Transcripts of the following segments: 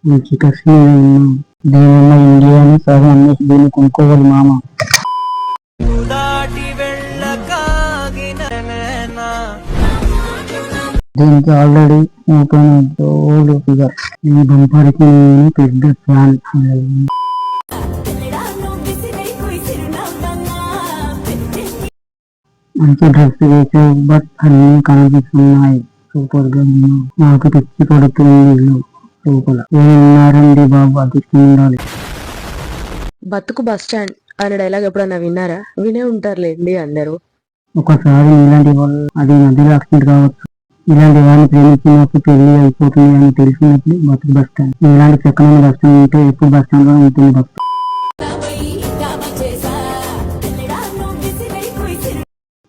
మంచి కసి దీనిన్న ఇండియాని సగం అన్నేసి దీన్ని కొనుక్కోవాలి మామ. దీనికి ఆల్రెడీ ఓపెన్ ఓల్డ్ ఫిగర్. ఈ బంపర్కి నేను పెద్ద ఫ్యాన్. మంచి డ్రెస్ వేసావు బట్ అన్ని కనిపిస్తున్నాయి. సూపర్ గా నాకు తెచ్చి పడుతుంది లోపల. ఏమన్నారండి బాబు, అతికి ఉండాలి. బతుకు బస్ స్టాండ్ అనే డైలాగ్ ఎప్పుడన్నా విన్నారా? వినే ఉంటారులేండి అందరూ. ఒకసారి ఇలాంటి వాళ్ళు అది నదిలో యాక్సిడెంట్ కావచ్చు. ఇలాంటి వాళ్ళని ప్రేమించినప్పుడు పెళ్లి అయిపోతుంది అని తెలిసినప్పుడు బతుకు బస్ స్టాండ్. ఇలాంటి చక్కని బస్ స్టాండ్ ఉంటే ఎప్పుడు బస్ స్టాండ్ లో ఉంటుంది బస్.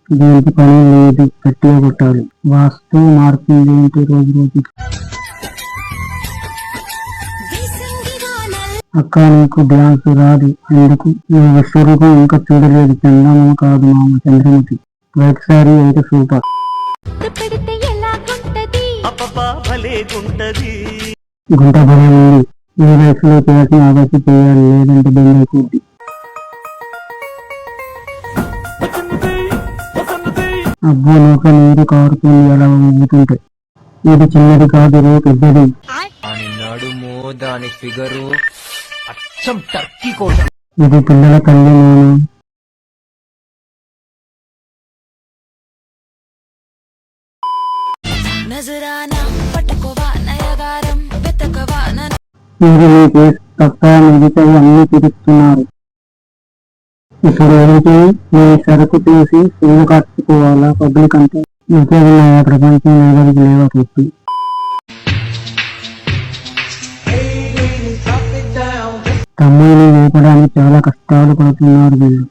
దీనికి పని లేదు, గట్టిగా కొట్టాలి. వాస్తు మారుతుంది ఏంటి రోజు రోజు. అక్క నీకు డ్యాన్స్ రాదు ఎందుకు? నువ్వు విశ్వరూపం ఇంకా చూడలేదు. చందమామ కాదు మామ, చంద్రమతి. వైట్ సారీ అయితే సూపర్. గుంట భలే ఉంది. ఈ వయసులో చేయాల్సిన ఆలోచన చేయాలి, లేదంటే బెండ్ అయిపోద్ది. అబ్బో నోక నీరు కారుతుంది అలా ఊగుతుంటే. ఇది చిన్నది కాదు రే, పెద్దది. ఇది పిల్లల తల్లి నేను. ఇది మీ కేసు తప్ప మిగతా అన్ని తిరుగుతున్నారు. ఇప్పుడు ఏంటి, మీ సరుకు తీసి ఇల్లు కట్టుకోవాలా పబ్లిక్ అంటే? ఇంకేమున్నాయా ప్రపంచం ఎవరికి లేవా చెప్పి. తమ్ముడిని లేపడానికి చాలా కష్టాలు పడుతున్నారు వీళ్ళు.